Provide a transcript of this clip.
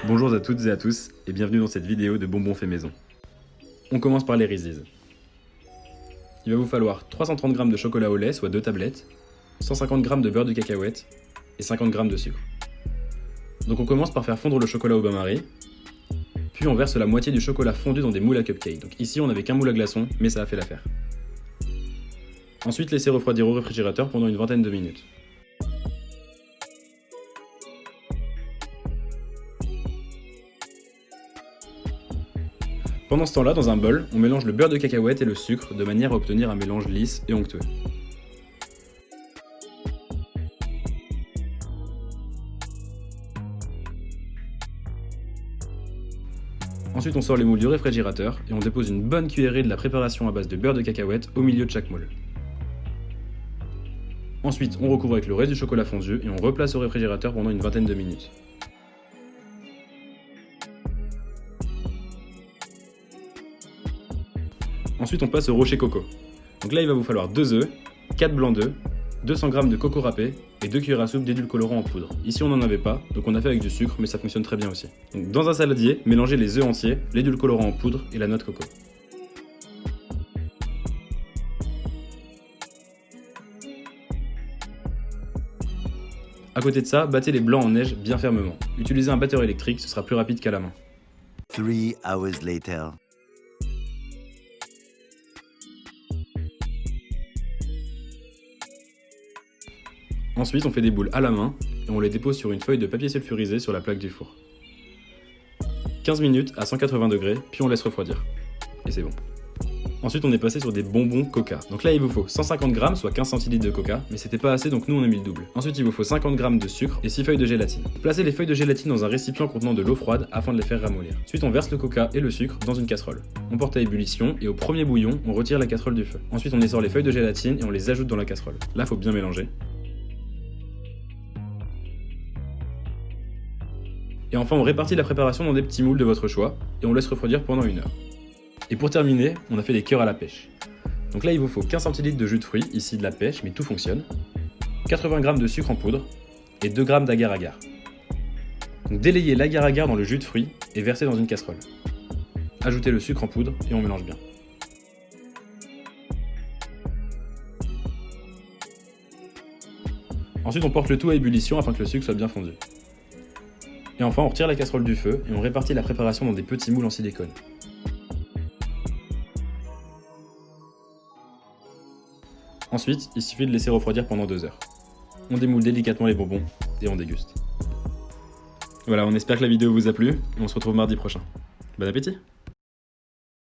Bonjour à toutes et à tous et bienvenue dans cette vidéo de bonbons faits maison. On commence par les Reese's. Il va vous falloir 330 g de chocolat au lait, soit 2 tablettes, 150 g de beurre de cacahuète et 50 g de sucre. Donc on commence par faire fondre le chocolat au bain-marie, puis on verse la moitié du chocolat fondu dans des moules à cupcake. Donc ici on n'avait qu'un moule à glaçons, mais ça a fait l'affaire. Ensuite laissez refroidir au réfrigérateur pendant une vingtaine de minutes. Pendant ce temps-là, dans un bol, on mélange le beurre de cacahuète et le sucre de manière à obtenir un mélange lisse et onctueux. Ensuite, on sort les moules du réfrigérateur et on dépose une bonne cuillerée de la préparation à base de beurre de cacahuète au milieu de chaque moule. Ensuite, on recouvre avec le reste du chocolat fondu et on replace au réfrigérateur pendant une vingtaine de minutes. Ensuite, on passe au rocher coco. Donc là, il va vous falloir 2 œufs, 4 blancs d'œufs, 200 g de coco râpé et 2 cuillères à soupe d'édulcorant en poudre. Ici, on n'en avait pas, donc on a fait avec du sucre, mais ça fonctionne très bien aussi. Donc, dans un saladier, mélangez les œufs entiers, l'édulcorant en poudre et la noix de coco. À côté de ça, battez les blancs en neige bien fermement. Utilisez un batteur électrique, ce sera plus rapide qu'à la main. 3 hours later. Ensuite, on fait des boules à la main et on les dépose sur une feuille de papier sulfurisé sur la plaque du four. 15 minutes à 180 degrés, puis on laisse refroidir. Et c'est bon. Ensuite, on est passé sur des bonbons coca. Donc là, il vous faut 150 g, soit 15 centilitres de coca, mais c'était pas assez, donc nous on a mis le double. Ensuite, il vous faut 50 g de sucre et 6 feuilles de gélatine. Placez les feuilles de gélatine dans un récipient contenant de l'eau froide afin de les faire ramollir. Ensuite, on verse le coca et le sucre dans une casserole. On porte à ébullition et au premier bouillon, on retire la casserole du feu. Ensuite, on essore les feuilles de gélatine et on les ajoute dans la casserole. Là, faut bien mélanger. Et enfin, on répartit la préparation dans des petits moules de votre choix et on laisse refroidir pendant 1 heure. Et pour terminer, on a fait des cœurs à la pêche. Donc là, il vous faut 15 centilitres de jus de fruits, ici de la pêche, mais tout fonctionne, 80 g de sucre en poudre et 2 g d'agar-agar. Donc délayez l'agar-agar dans le jus de fruits et versez dans une casserole. Ajoutez le sucre en poudre et on mélange bien. Ensuite, on porte le tout à ébullition afin que le sucre soit bien fondu. Et enfin, on retire la casserole du feu et on répartit la préparation dans des petits moules en silicone. Ensuite, il suffit de laisser refroidir pendant 2 heures. On démoule délicatement les bonbons et on déguste. Voilà, on espère que la vidéo vous a plu et on se retrouve mardi prochain. Bon appétit!